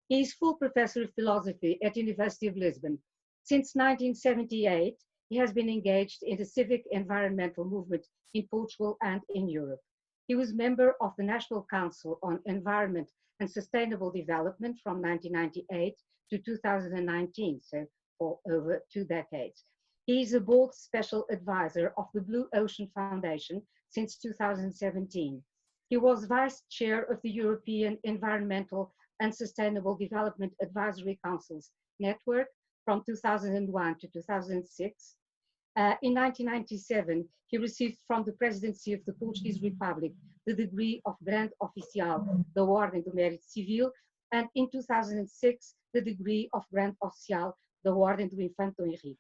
He is full professor of philosophy at University of Lisbon. Since 1978, he has been engaged in the civic environmental movement in Portugal and in Europe. He was member of the National Council on Environment and Sustainable Development from 1998 to 2019, so for over 2 decades. He is a board special advisor of the Blue Ocean Foundation since 2017. He was vice chair of the European Environmental and Sustainable Development Advisory Council's network from 2001 to 2006. In 1997, he received from the Presidency of the Portuguese Republic the degree of Grande Oficial da Ordem do Mérito Civil, and in 2006, the degree of Grande Oficial da Ordem do Infante Henrique.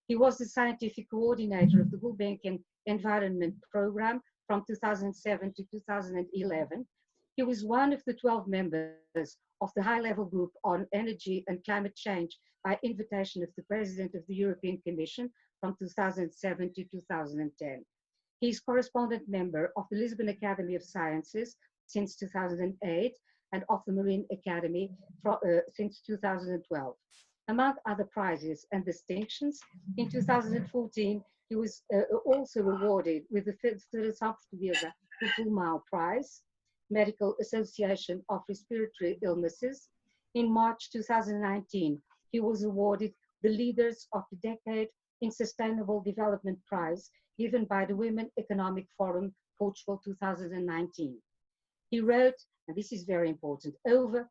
He was the scientific coordinator of the Gulbenkian Environment Program from 2007 to 2011. He was one of the 12 members of the high-level group on energy and climate change by invitation of the President of the European Commission from 2007 to 2010. He is correspondent member of the Lisbon Academy of Sciences since 2008 and of the Marine Academy since 2012. Among other prizes and distinctions, in 2014, he was also awarded with the Federação Portuguesa do Pulmão Prize, Medical Association of Respiratory Illnesses. In March 2019, he was awarded the Leaders of the Decade in Sustainable Development Prize given by the Women Economic Forum Portugal 2019. He wrote, and this is very important, over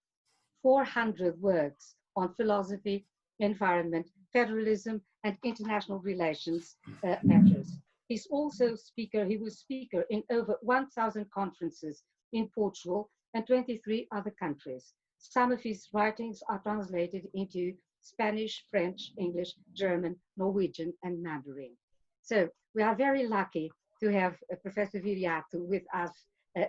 400 works on philosophy, environment, federalism, and international relations matters. He's also speaker, he was speaker in over 1,000 conferences in Portugal and 23 other countries. Some of his writings are translated into Spanish, French, English, German, Norwegian, and Mandarin. So we are very lucky to have Professor Viriato with us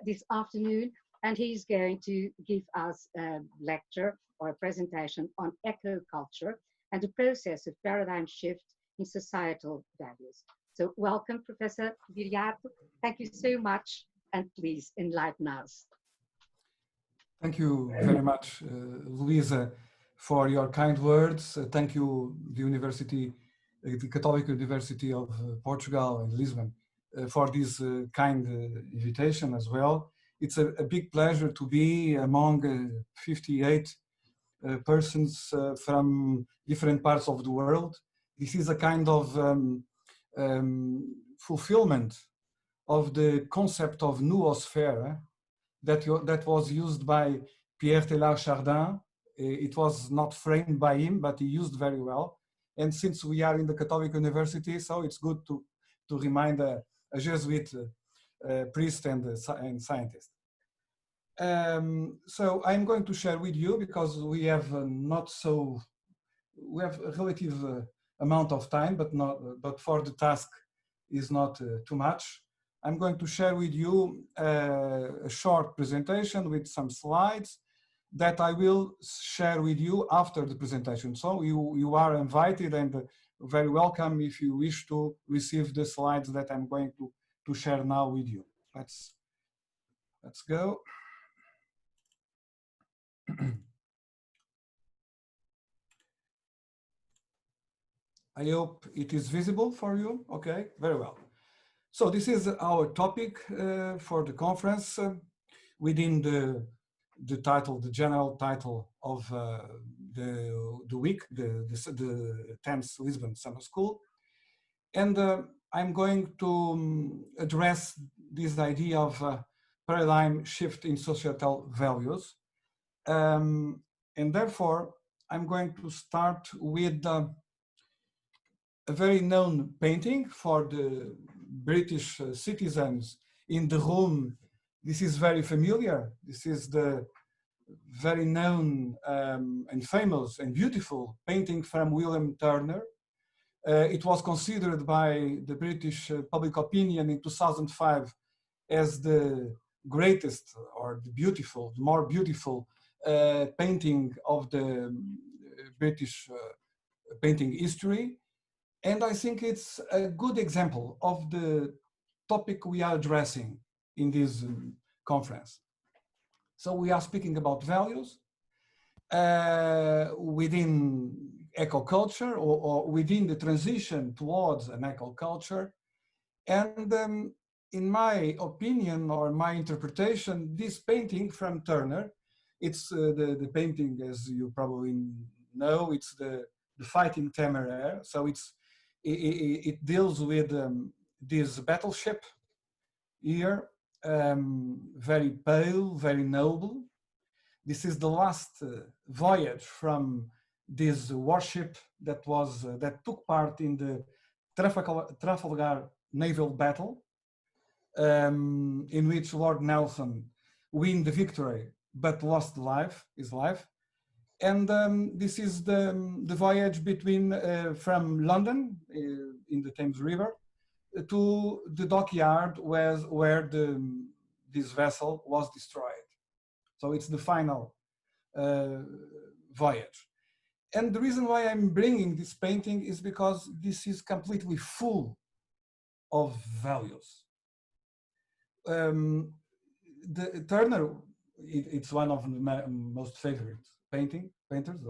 this afternoon, and he's going to give us a lecture or a presentation on ecoculture and the process of paradigm shift in societal values. So welcome, Professor Viriato. Thank you so much, and please enlighten us. Thank you very much, Luisa, for your kind words. Thank you, the University, the Catholic University of Portugal in Lisbon, for this kind invitation as well. It's a big pleasure to be among 58 persons from different parts of the world. This is a kind of fulfillment of the concept of noosphere that was used by Pierre Teilhard-Chardin. It was not framed by him, but he used very well. And since we are in the Catholic University, so it's good to remind a Jesuit priest and scientist. So I'm going to share with you, because we have we have a relative amount of time, but for the task is not too much. I'm going to share with you a short presentation with some slides that I will share with you after the presentation. So you are invited and very welcome if you wish to receive the slides that I'm going to share now with you. Let's go. I hope it is visible for you. Okay, very well. So this is our topic for the conference within the title, the general title of the week, the 10th Lisbon Summer School. And I'm going to address this idea of paradigm shift in societal values. And therefore, I'm going to start with a very known painting for the British citizens in the room. This is very familiar. This is the very known and famous and beautiful painting from William Turner. It was considered by the British public opinion in 2005 as the greatest or the more beautiful painting of the British painting history. And I think it's a good example of the topic we are addressing in this conference. So we are speaking about values, within ecoculture or within the transition towards an ecoculture. And in my opinion or my interpretation, this painting from Turner, it's the painting, as you probably know, it's the Fighting Temeraire. So it deals with this battleship here, very pale, very noble. This is the last voyage from this warship that took part in the Trafalgar naval battle, in which Lord Nelson won the victory but lost his life. And this is the voyage between from London in the Thames River to the dockyard where this vessel was destroyed. So it's the final voyage. And the reason why I'm bringing this painting is because this is completely full of values. The Turner, it's one of my most favorite painters,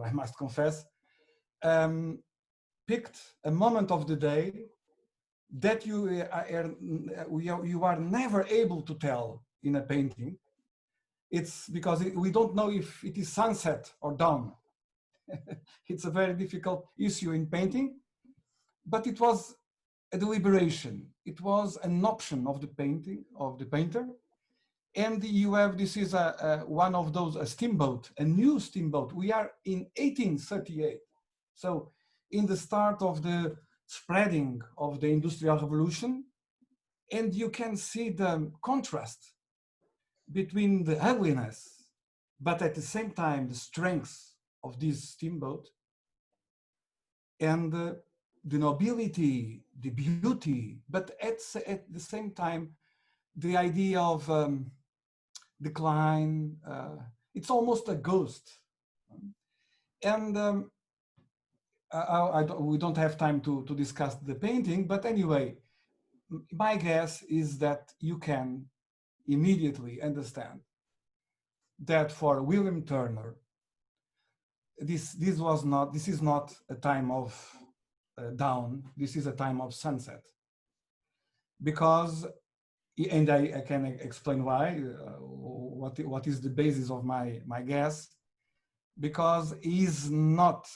I must confess, picked a moment of the day that you are never able to tell in a painting. It's because we don't know if it is sunset or dawn. It's a very difficult issue in painting, but it was a deliberation. It was an option of the painter. And you have, this is one of those, a steamboat, a new steamboat. We are in 1838. So in the start of the spreading of the Industrial Revolution, and you can see the contrast between the ugliness, but at the same time, the strength of this steamboat and the nobility, the beauty, but at the same time, the idea of decline. It's almost a ghost. And we don't have time to discuss the painting, but anyway, my guess is that you can immediately understand that for William Turner, this is not a time of dawn. This is a time of sunset, because, and I can explain why. What is the basis of my guess? Because he's not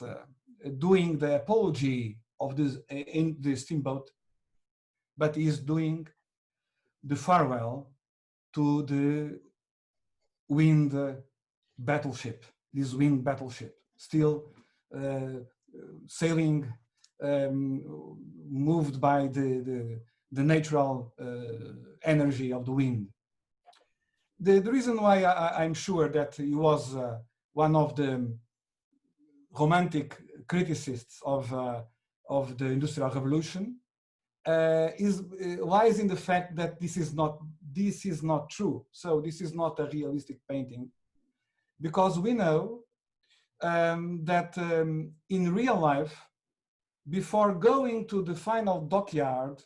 doing the apology of this in the steamboat, but he's doing the farewell to the wind battleship. This wind battleship still sailing, moved by the natural energy of the wind. The reason why I'm sure that he was one of the romantic criticists of the Industrial Revolution lies in the fact that this is not true. So this is not a realistic painting, because we know that in real life, before going to the final dockyard,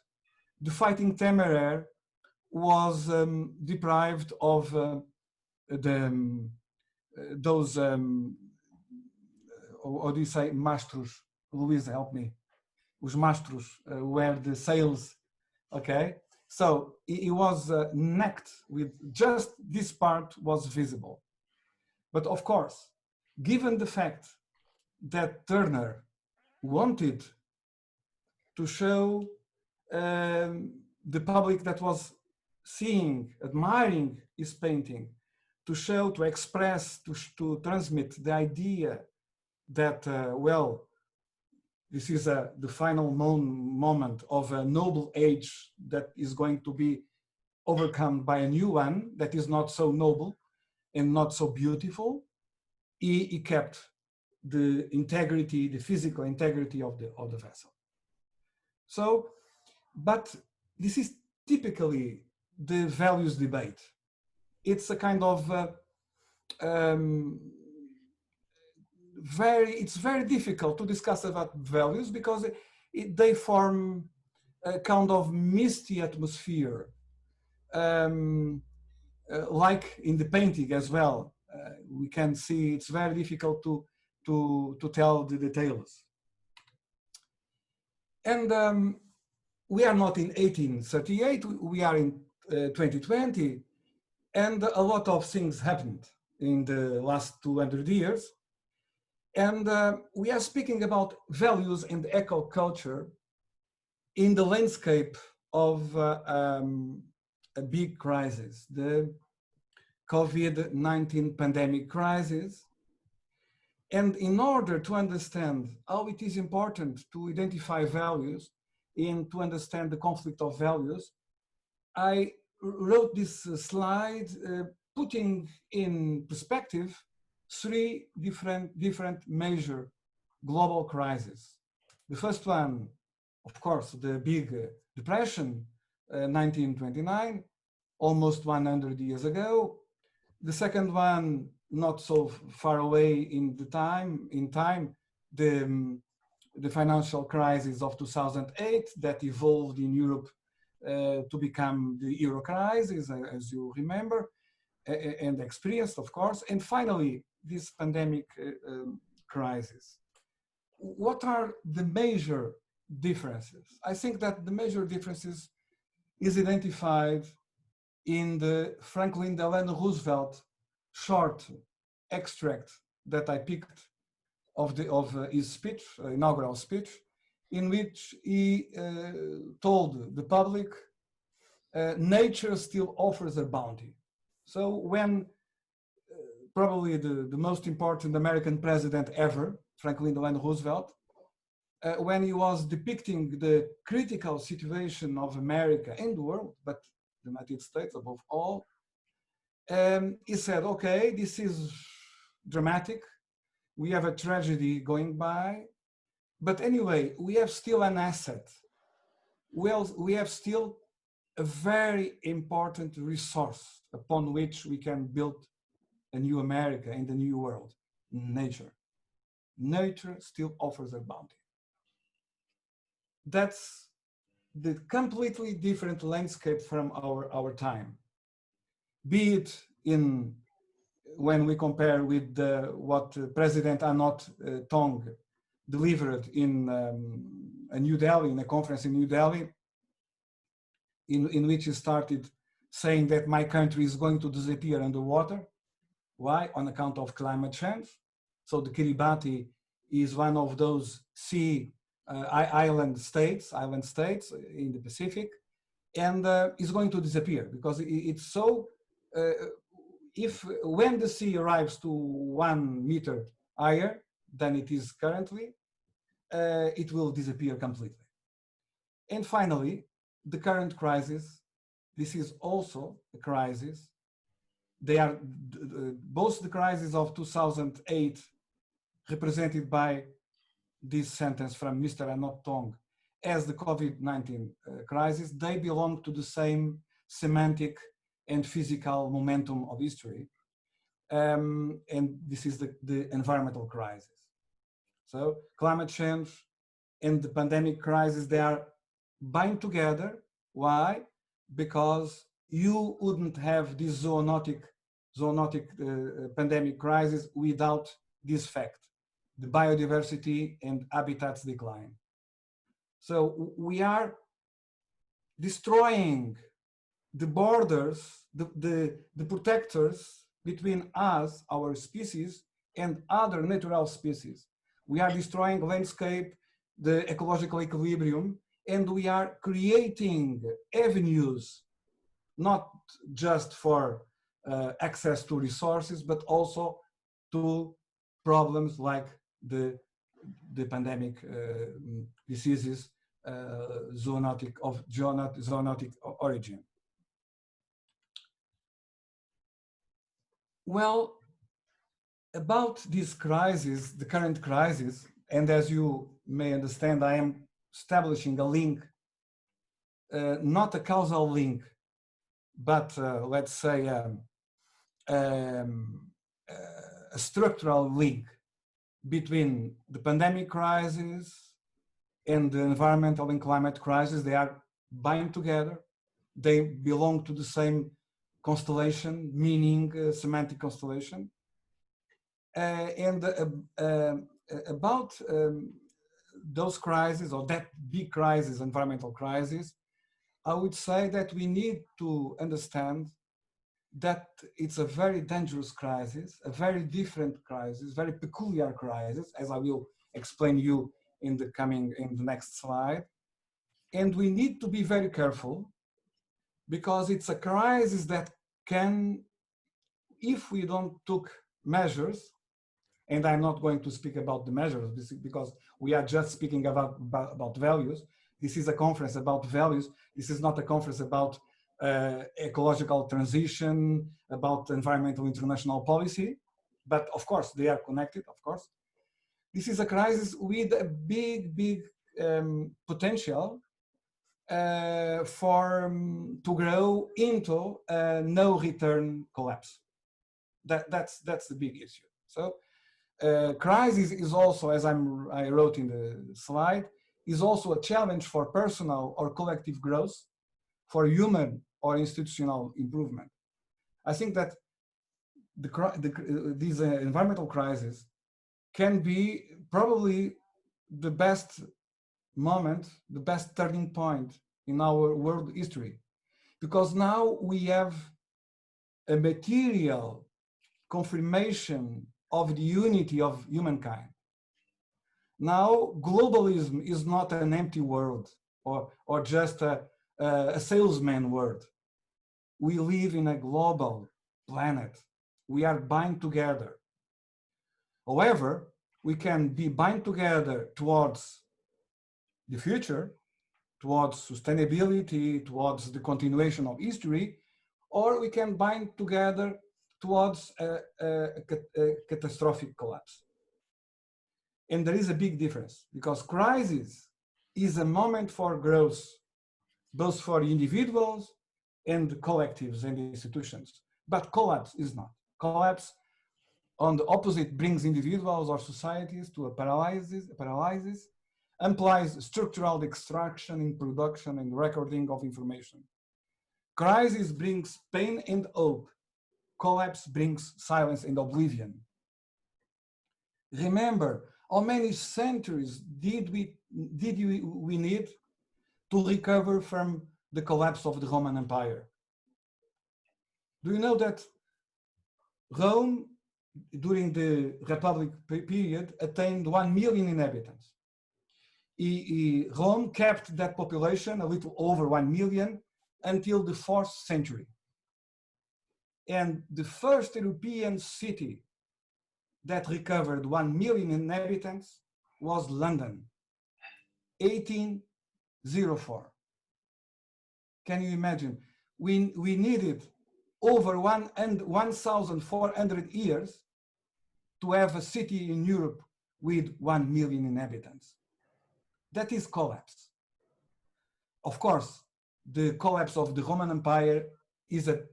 the Fighting Temeraire was deprived of those, how do you say, mastros? Luisa, help me. Os mastros were the sails, okay? So it was necked with just this part was visible. But of course, given the fact that Turner wanted to show the public that was seeing, admiring his painting, to show, to express, to transmit the idea that, well, this is the final moment of a noble age that is going to be overcome by a new one that is not so noble and not so beautiful. He kept the integrity, the physical integrity of the vessel. So, but this is typically the values debate. It's a kind of it's very difficult to discuss about values, because they form a kind of misty atmosphere, like in the painting as well. we can see it's very difficult to tell the details. And we are not in 1838, we are in 2020, and a lot of things happened in the last 200 years. And we are speaking about values and ecoculture in the landscape of a big crisis, the COVID-19 pandemic crisis. And in order to understand how it is important to identify values and to understand the conflict of values, I wrote this slide putting in perspective three different major global crises. The first one, of course, the big depression, 1929, almost 100 years ago. The second one, not so far away in time, the financial crisis of 2008 that evolved in Europe to become the Euro crisis, as you remember, and experienced, of course. And finally, this pandemic crisis. What are the major differences? I think that the major differences is identified in the Franklin Delano Roosevelt short extract that I picked of his speech, inaugural speech, in which he told the public, nature still offers a bounty. So when probably the most important American president ever, Franklin Delano Roosevelt, when he was depicting the critical situation of America and the world, but the United States above all, he said, okay, this is dramatic. We have a tragedy going by, but anyway, we have still an asset. Well, we have still a very important resource upon which we can build a new America and a new world, nature. Nature still offers a bounty. That's the completely different landscape from our time. Be it in when we compare with what President Anot Tong delivered in New Delhi, in a conference in New Delhi, in which he started saying that my country is going to disappear underwater. Why? On account of climate change. So the Kiribati is one of those island states in the Pacific, and is going to disappear because it's so, when the sea arrives to 1 meter higher than it is currently, it will disappear completely. And finally, the current crisis, this is also a crisis. They are both the crisis of 2008, represented by this sentence from Mr. Anot Tong, as the COVID-19 crisis. They belong to the same semantic and physical momentum of history. And this is the environmental crisis. So climate change and the pandemic crisis, they are bind together. Why? Because you wouldn't have this zoonotic pandemic crisis without this fact, the biodiversity and habitats decline. So we are destroying the borders, the protectors between us, our species, and other natural species. We are destroying landscape, the ecological equilibrium, and we are creating avenues, not just for access to resources, but also to problems like the pandemic diseases zoonotic origin. Well, about this crisis, the current crisis, and as you may understand, I am establishing a link, not a causal link, but let's say a structural link between the pandemic crisis and the environmental and climate crisis. They are bind together. They belong to the same constellation, meaning semantic constellation. About those crises, or that big crisis, environmental crisis, I would say that we need to understand that it's a very dangerous crisis, a very different crisis, very peculiar crisis, as I will explain you in the next slide. And we need to be very careful, because it's a crisis that can, if we don't took measures, and I'm not going to speak about the measures because we are just speaking about values. This is a conference about values. This is not a conference about ecological transition, about environmental international policy, but of course they are connected, of course. This is a crisis with a big potential to grow into a no return collapse. That's the big issue. So crisis is also, as I wrote in the slide, is also a challenge for personal or collective growth, for human or institutional improvement. I think that these environmental crises can be probably the best moment, the best turning point in our world history, because now we have a material confirmation of the unity of humankind. Now, globalism is not an empty word or just a salesman word. We live in a global planet. We are bound together. However, we can be bound together towards the future, towards sustainability, towards the continuation of history, or we can bind together towards a catastrophic collapse. And there is a big difference, because crisis is a moment for growth, both for individuals and collectives and institutions. But collapse is not. Collapse, on the opposite, brings individuals or societies to a paralysis, implies structural extraction in production and recording of information. Crisis brings pain and hope. Collapse brings silence and oblivion. Remember, how many centuries did we need to recover from the collapse of the Roman Empire? Do you know that Rome, during the Republic period, attained 1 million inhabitants? Rome kept that population a little over 1 million until the 4th century. And the first European city that recovered 1 million inhabitants was London, 1804. Can you imagine? We needed over 1,400 years to have a city in Europe with 1 million inhabitants. That is collapse. Of course, the collapse of the Roman Empire is a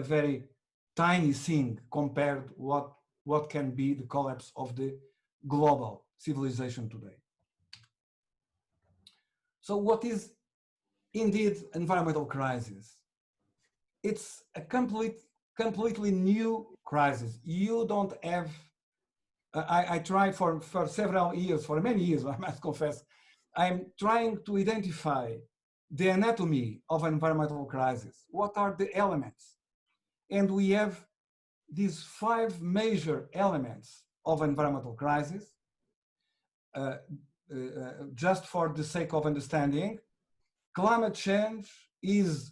very tiny thing compared what can be the collapse of the global civilization today. So what is indeed environmental crisis? It's a completely new crisis. You don't have, I tried for several years, for many years, I must confess, I'm trying to identify the anatomy of environmental crisis. What are the elements? And we have these 5 major elements of environmental crisis. Just for the sake of understanding, climate change is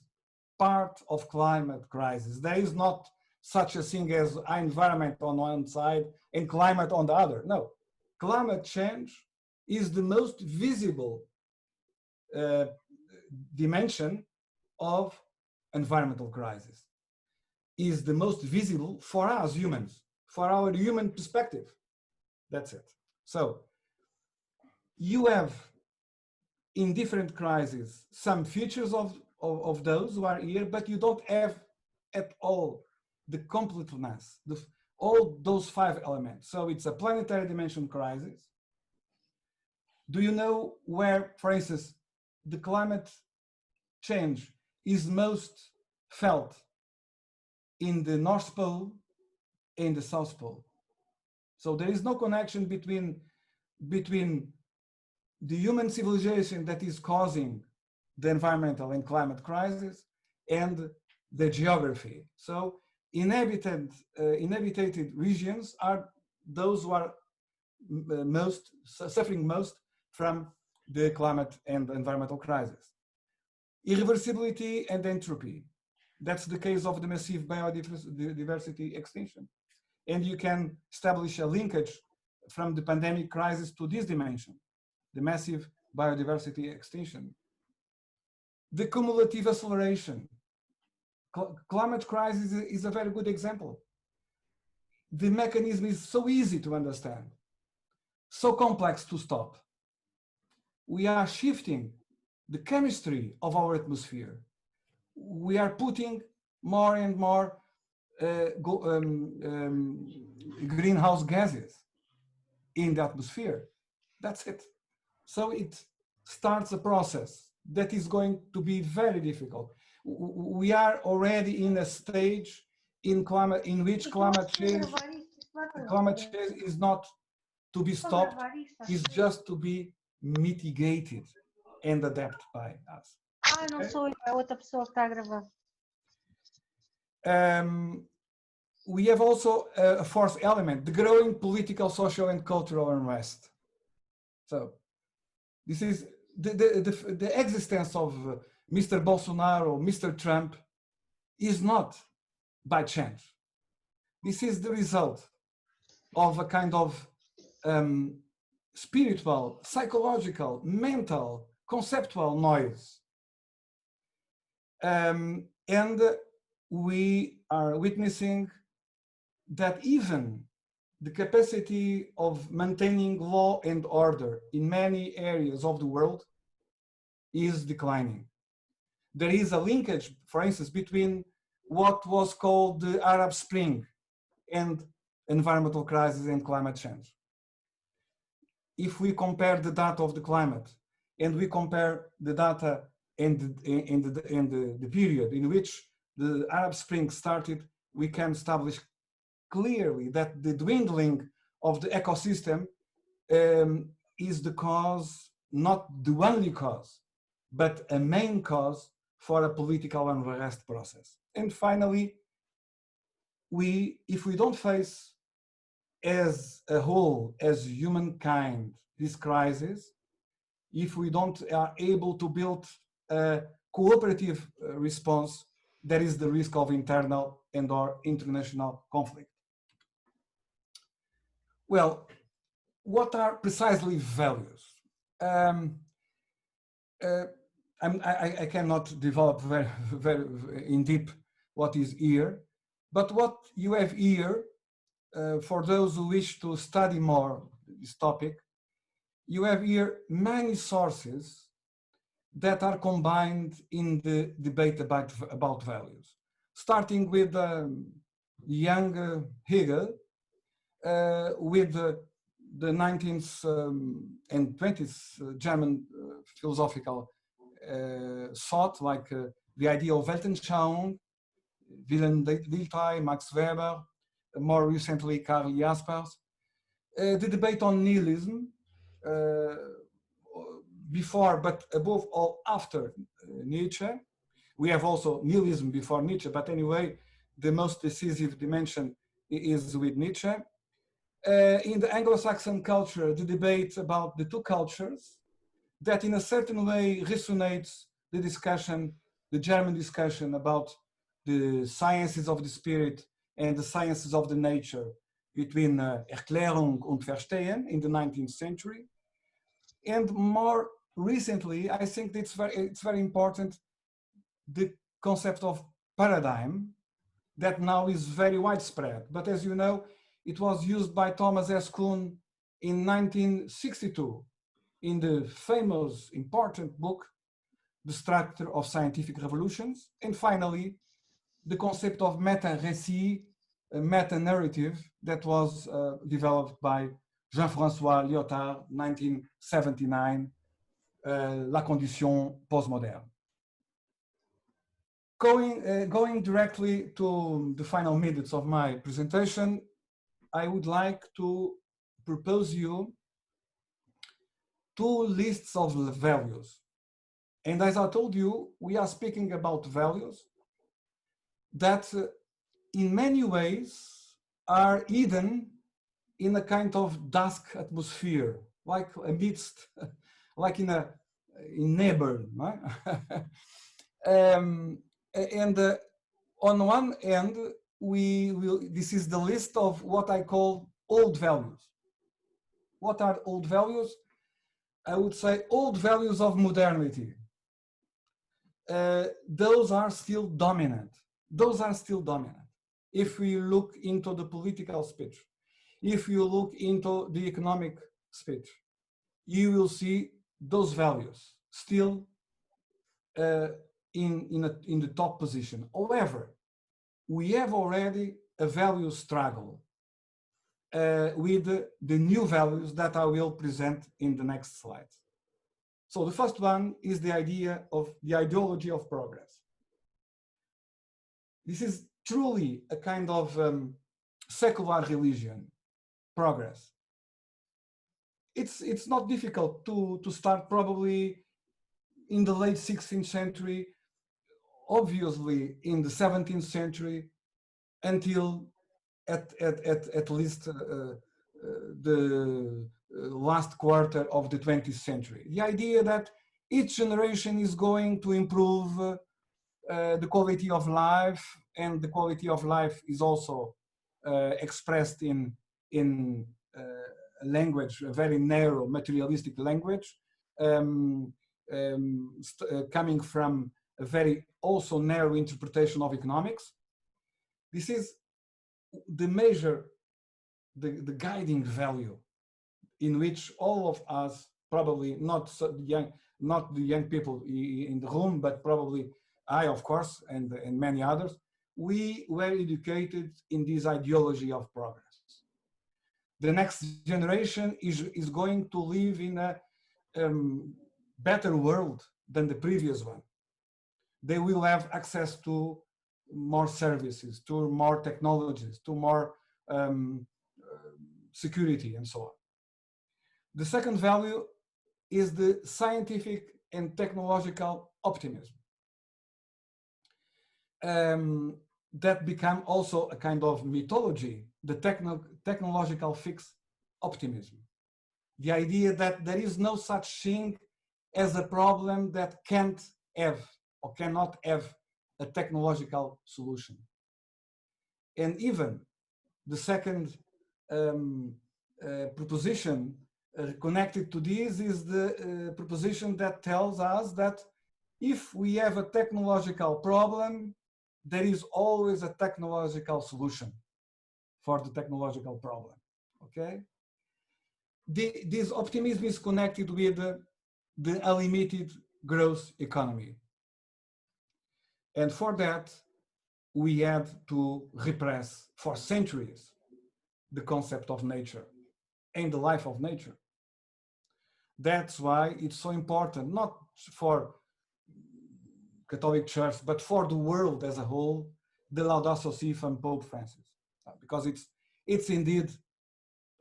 part of climate crisis. There is not such a thing as environment on one side and climate on the other. No, climate change is the most visible dimension of environmental crisis. Is the most visible for us humans, for our human perspective. That's it. So you have in different crises some features of those who are here, but you don't have at all the completeness, all those 5 elements. So it's a planetary dimension crisis. Do you know where, for instance, the climate change is most felt? In the North Pole and the South Pole. So there is no connection between the human civilization that is causing the environmental and climate crisis and the geography. So inhabited regions are those who are suffering most from the climate and environmental crisis. Irreversibility and entropy. That's the case of the massive biodiversity extinction. And you can establish a linkage from the pandemic crisis to this dimension, the massive biodiversity extinction. The cumulative acceleration. Climate crisis is a very good example. The mechanism is so easy to understand, so complex to stop. We are shifting the chemistry of our atmosphere. We are putting more and more greenhouse gases in the atmosphere. That's it. So it starts a process that is going to be very difficult. We are already in a stage in which climate change is not to be stopped, is just to be mitigated and adapted by us. Ah, não sou eu, é outra pessoa que está a gravar. We have also a fourth element, the growing political, social, and cultural unrest. So this is the existence of Mr. Bolsonaro, Mr. Trump is not by chance. This is the result of a kind of spiritual, psychological, mental, conceptual noise. And we are witnessing that even the capacity of maintaining law and order in many areas of the world is declining. There is a linkage, for instance, between what was called the Arab Spring and environmental crisis and climate change. If we compare the data of the climate and we compare the data and the period in which the Arab Spring started, we can establish clearly that the dwindling of the ecosystem is the cause, not the only cause, but a main cause for a political unrest process. And finally, if we don't face as a whole, as humankind, this crisis, if we don't are able to build a cooperative response, there is the risk of internal and or international conflict. Well, what are precisely values? I cannot develop very in deep what is here, but what you have here, for those who wish to study more this topic, you have here many sources that are combined in the debate about values, starting with young Hegel, with the 19th and 20th German philosophical thought, like the idea of Weltanschauung, Wilhelm Dilthey, Max Weber, more recently Karl Jaspers, the debate on nihilism, before but above all after Nietzsche. We have also nihilism before Nietzsche, but anyway, the most decisive dimension is with Nietzsche. In the Anglo-Saxon culture, the debate about the two cultures, that in a certain way resonates the discussion, the German discussion about the sciences of the spirit and the sciences of the nature between Erklärung und Verstehen in the 19th century. And more recently, I think it's very important, the concept of paradigm that now is very widespread. But as you know, it was used by Thomas S. Kuhn in 1962 in the famous, important book, The Structure of Scientific Revolutions. And finally, the concept of meta-récit, a meta-narrative that was developed by Jean-François Lyotard, 1979, La Condition Postmoderne. Going directly to the final minutes of my presentation, I would like to propose you two lists of values. And as I told you, we are speaking about values that in many ways are hidden in a kind of dusk atmosphere, like amidst, like in neighbor. Right? And on one end, this is the list of what I call old values. What are old values? I would say old values of modernity. Those are still dominant. Those are still dominant. If we look into the political speech, if you look into the economic speech, you will see those values still in the top position. However, we have already a value struggle with the new values that I will present in the next slides. So the first one is the idea of the ideology of progress. This is truly a kind of secular religion, progress. It's not difficult to start probably in the late 16th century, obviously in the 17th century, until at least the last quarter of the 20th century. The idea that each generation is going to improve the quality of life, and the quality of life is also expressed in language, a very narrow materialistic language, coming from a very also narrow interpretation of economics. This is the measure, the guiding value in which all of us, probably not the young people in the room, but probably I, of course, and many others, we were educated in this ideology of progress. The next generation is going to live in a better world than the previous one. They will have access to more services, to more technologies, to more security, and so on. The second value is the scientific and technological optimism. That become also a kind of mythology, the technological fixed optimism. The idea that there is no such thing as a problem that can't have or cannot have a technological solution. And even the second proposition connected to this is the proposition that tells us that if we have a technological problem, there is always a technological solution for the technological problem, okay? This optimism is connected with the unlimited growth economy. And for that, we had to repress for centuries the concept of nature and the life of nature. That's why it's so important, not for Catholic Church, but for the world as a whole, the Laudatio Si from Pope Francis, because it's indeed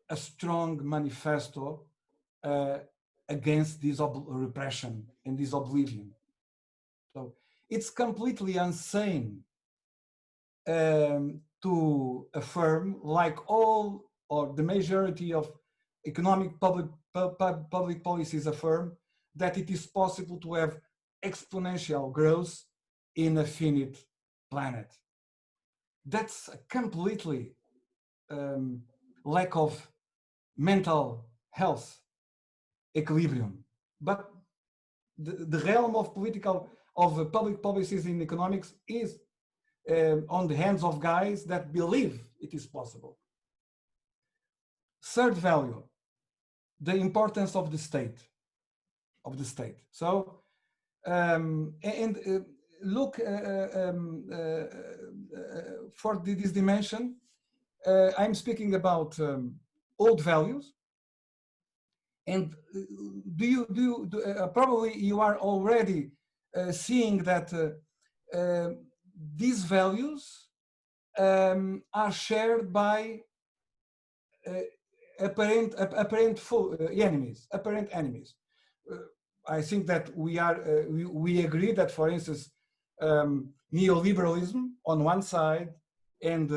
a strong manifesto against this repression and this oblivion. So it's completely insane to affirm, like all or the majority of economic public policies affirm, that it is possible to have exponential growth in a finite planet. That's a completely lack of mental health equilibrium. But the realm of public policies in economics is on the hands of guys that believe it is possible. Third value, the importance of the state. So, look for this dimension. I'm speaking about old values, and probably you are already seeing that these values are shared by apparent enemies. I think that we agree that, for instance, neoliberalism on one side and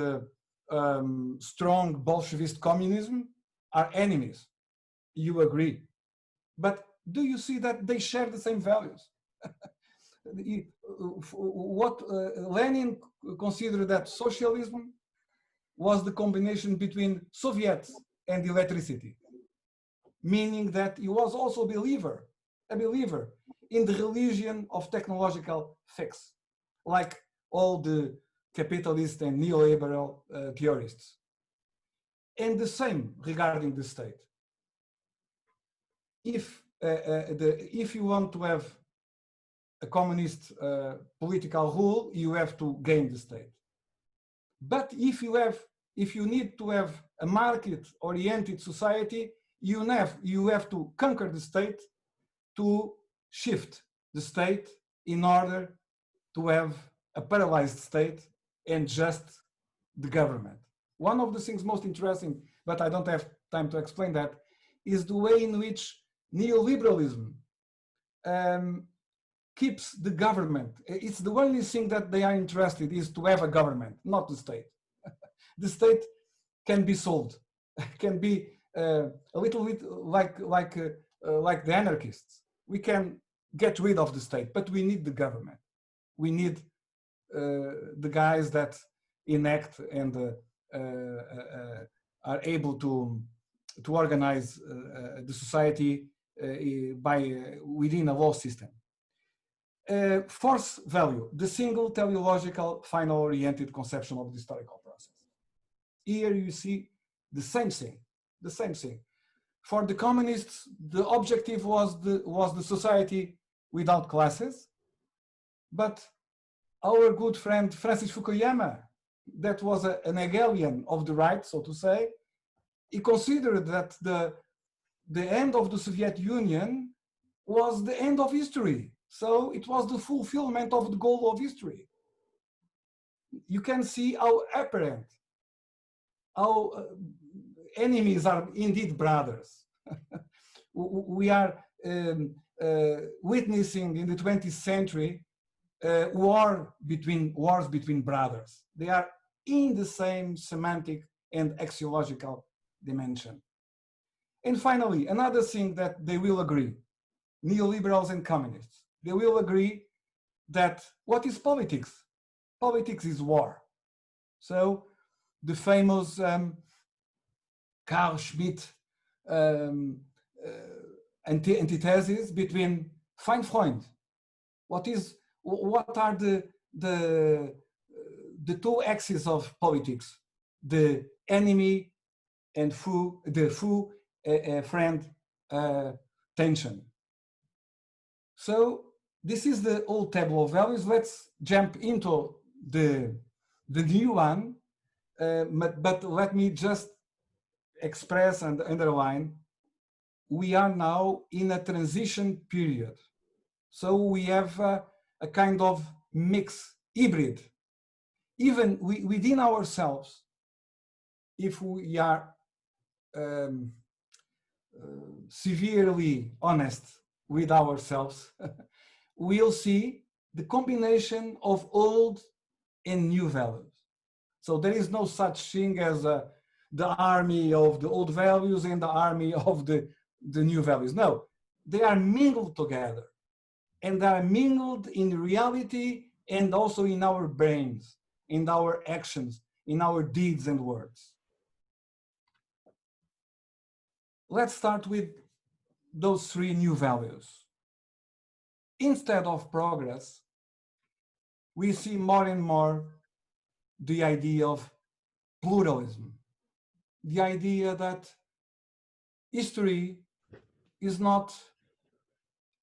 strong Bolshevist communism are enemies. You agree. But do you see that they share the same values? What Lenin considered that socialism was the combination between Soviets and electricity, meaning that he was also a believer in the religion of technological fix, like all the capitalist and neoliberal theorists. And the same regarding the state. If you want to have a communist political rule, you have to gain the state. But if you need to have a market-oriented society, you have to conquer the state, to shift the state in order to have a paralyzed state and just the government. One of the things most interesting, but I don't have time to explain that, is the way in which neoliberalism keeps the government. It's the only thing that they are interested is to have a government, not the state. The state can be sold, can be a little bit like the anarchists. We can get rid of the state, but we need the government. We need the guys that enact and are able to organize the society within a law system. Fourth value, the single teleological final-oriented conception of the historical process. Here you see the same thing. For the communists, the objective was the society without classes, but our good friend Francis Fukuyama, that was an Hegelian of the right, so to say, he considered that the end of the Soviet Union was the end of history. So it was the fulfillment of the goal of history. You can see how apparent, how enemies are indeed brothers. We are witnessing in the 20th century wars between brothers. They are in the same semantic and axiological dimension. And finally, another thing that they will agree, neoliberals and communists, they will agree that what is politics? Politics is war. So the famous Carl Schmitt antithesis between Feind, Freund. What are the two axes of politics? The enemy and friend tension. So this is the old table of values. Let's jump into the new one, but let me just express and underline, we are now in a transition period. So we have a kind of mix, hybrid. Even within ourselves, if we are severely honest with ourselves, we'll see the combination of old and new values. So there is no such thing as the army of the old values and the army of the new values. No, they are mingled together, and they are mingled in reality and also in our brains, in our actions, in our deeds and words. Let's start with those three new values. Instead of progress, we see more and more the idea of pluralism, the idea that history is not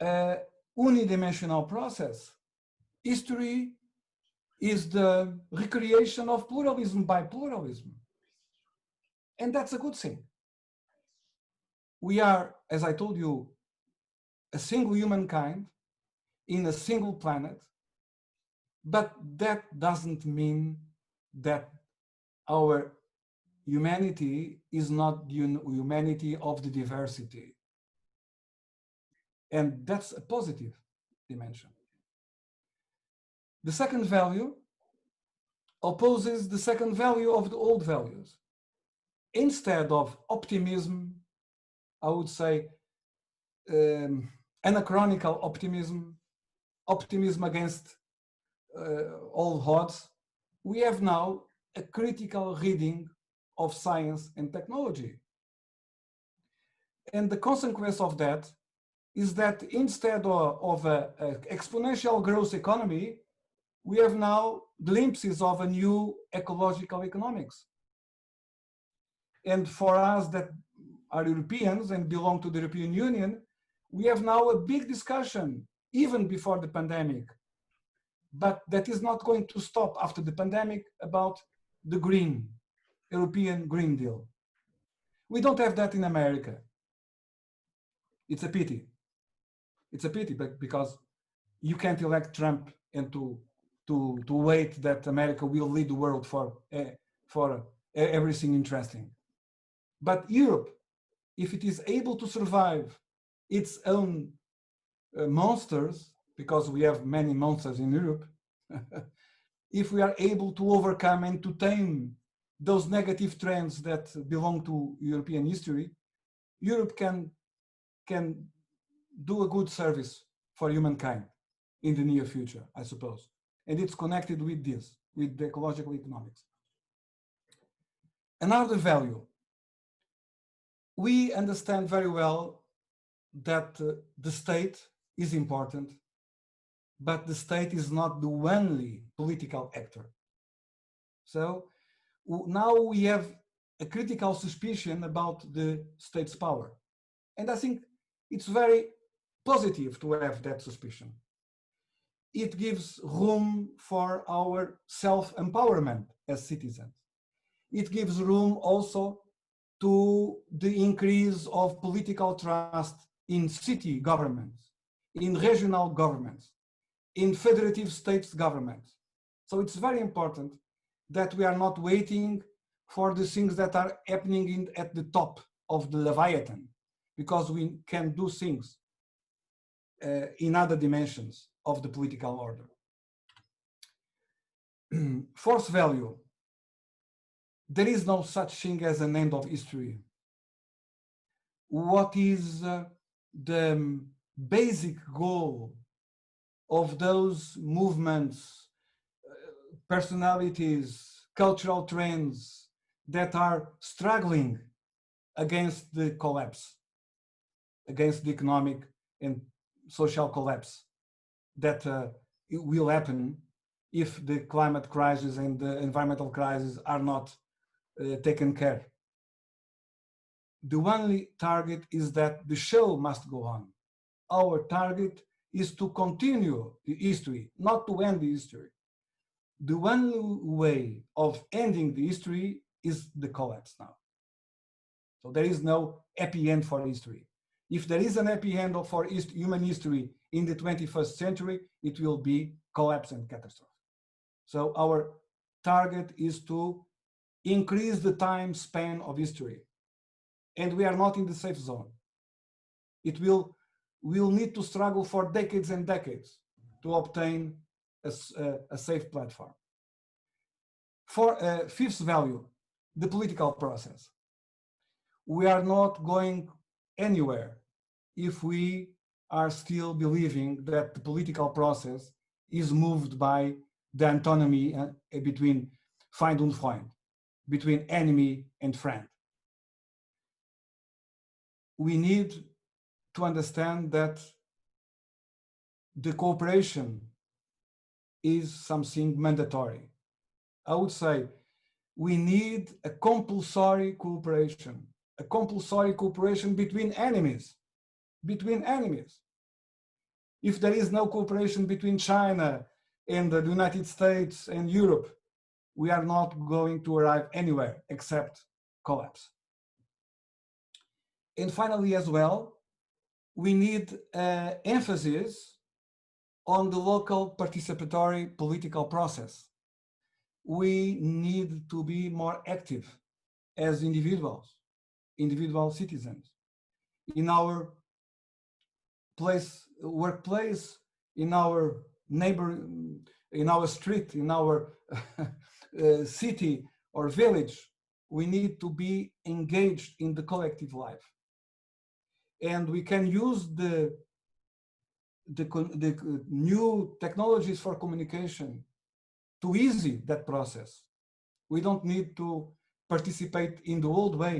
a unidimensional process. History is the recreation of pluralism by pluralism. And that's a good thing. We are, as I told you, a single humankind in a single planet, but that doesn't mean that our humanity is not the humanity of the diversity. And that's a positive dimension. The second value opposes the second value of the old values. Instead of optimism, I would say anachronical optimism, optimism against all odds, we have now a critical reading of science and technology. And the consequence of that is that instead of an exponential growth economy, we have now glimpses of a new ecological economics. And for us that are Europeans and belong to the European Union, we have now a big discussion, even before the pandemic, but that is not going to stop after the pandemic, about the European Green Deal. We don't have that in America. It's a pity. It's a pity, but because you can't elect Trump and to wait that America will lead the world for everything interesting. But Europe, if it is able to survive its own monsters, because we have many monsters in Europe, if we are able to overcome and to tame those negative trends that belong to European history, Europe can do a good service for humankind in the near future, I suppose. And it's connected with this, with the ecological economics. Another value. We understand very well that the state is important, but the state is not the only political actor. So now we have a critical suspicion about the state's power. And I think it's very positive to have that suspicion. It gives room for our self-empowerment as citizens. It gives room also to the increase of political trust in city governments, in regional governments, in federative states governments. So it's very important that we are not waiting for the things that are happening at the top of the Leviathan, because we can do things in other dimensions of the political order. Fourth value. There is no such thing as an end of history. What is the basic goal of those movements, personalities, cultural trends that are struggling against the collapse, against the economic and social collapse that it will happen if the climate crisis and the environmental crisis are not taken care. The only target is that the show must go on. Our target is to continue the history, not to end the history. The only way of ending the history is the collapse now. So there is no happy end for history. If there is an happy end for human history in the 21st century, it will be collapse and catastrophe. So our target is to increase the time span of history. And we are not in the safe zone. We'll need to struggle for decades and decades to obtain a safe platform. For fifth value, the political process. We are not going anywhere if we are still believing that the political process is moved by the antinomy between Feind und Freund, between enemy and friend. We need to understand that the cooperation is something mandatory. I would say we need a compulsory cooperation between enemies, If there is no cooperation between China and the United States and Europe, we are not going to arrive anywhere except collapse. And finally, as well, we need emphasis on the local participatory political process. We need to be more active as individuals, individual citizens, in our workplace, in our neighbor, in our street, in our city or village. We need to be engaged in the collective life. And we can use the new technologies for communication to ease that process. We don't need to participate in the old way.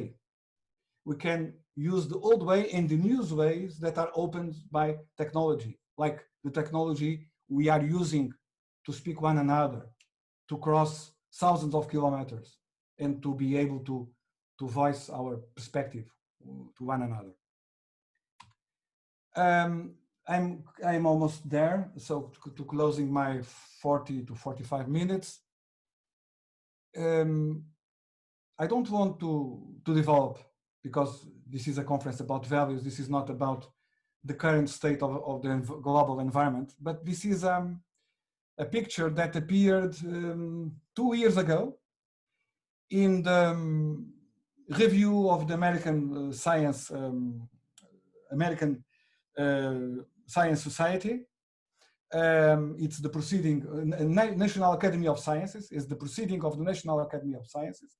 We can use the old way and the new ways that are opened by technology, like the technology we are using to speak one another, to cross thousands of kilometers, and to be able to voice our perspective to one another. I'm almost there, so to closing my 40 to 45 minutes. I don't want to develop, because this is a conference about values. This is not about the current state of the global environment, but this is a picture that appeared 2 years ago in the review of the American Science Society. It's the proceeding, National Academy of Sciences is the proceeding of the National Academy of Sciences.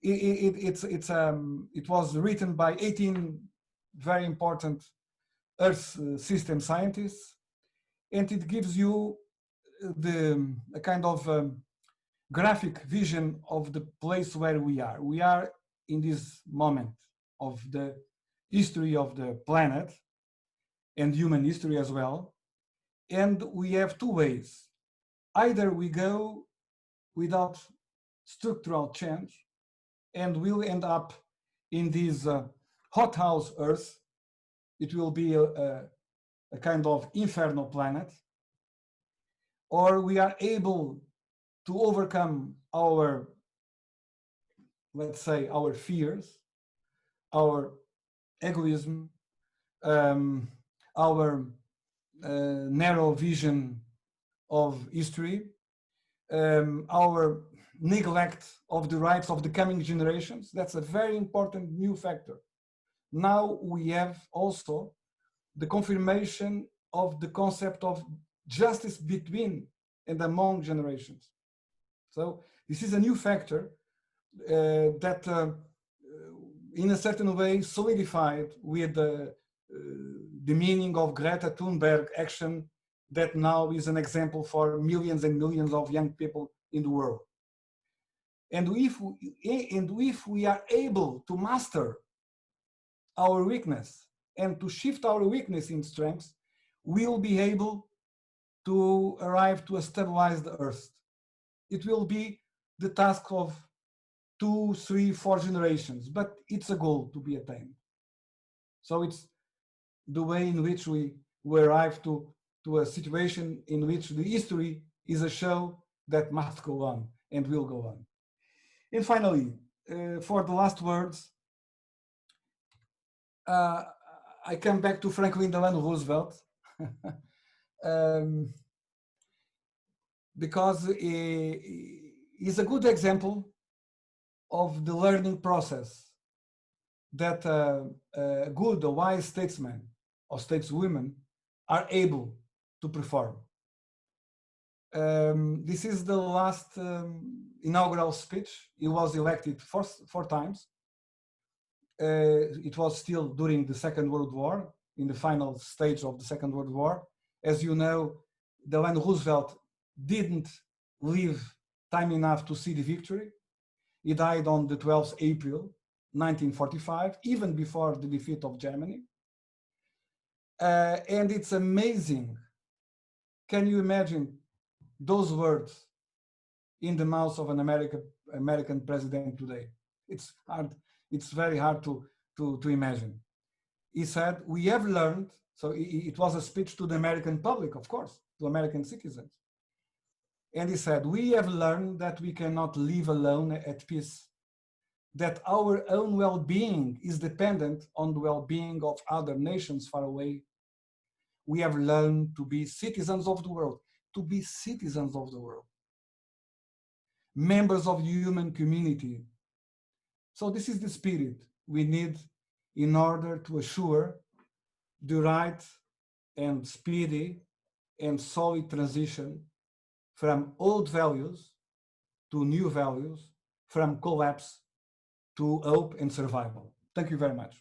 It was written by 18 very important Earth system scientists, and it gives you a kind of graphic vision of the place where we are. We are in this moment of the history of the planet and human history as well. And we have two ways. Either we go without structural change and we'll end up in this hothouse Earth. It will be a kind of infernal planet. Or we are able to overcome our, let's say, our fears, our egoism, our narrow vision of history, our neglect of the rights of the coming generations. That's a very important new factor. Now we have also the confirmation of the concept of justice between and among generations. So this is a new factor that in a certain way solidified with the meaning of Greta Thunberg action that now is an example for millions and millions of young people in the world. And if we are able to master our weakness and to shift our weakness in strength, we will be able to arrive to a stabilized Earth. It will be the task of 2, 3, 4 generations, but it's a goal to be attained. So it's the way in which we arrive to a situation in which the history is a show that must go on and will go on. And finally, for the last words, I come back to Franklin Delano Roosevelt because he's a good example of the learning process that a good, a wise statesman or stateswomen are able to perform. This is the last inaugural speech. He was elected four times. It was still during the Second World War, in the final stage of the Second World War. As you know, Delano Roosevelt didn't live time enough to see the victory. He died on the 12th April, 1945, even before the defeat of Germany. And it's amazing. Can you imagine those words in the mouth of an American president today? It's hard. It's very hard to imagine. He said, we have learned, so it was a speech to the American public, of course, to American citizens. And he said, we have learned that we cannot live alone at peace, that our own well-being is dependent on the well-being of other nations far away. We have learned to be citizens of the world, to be citizens of the world, members of the human community, So this is the spirit we need in order to assure the right and speedy and solid transition from old values to new values, from collapse to hope and survival. Thank you very much.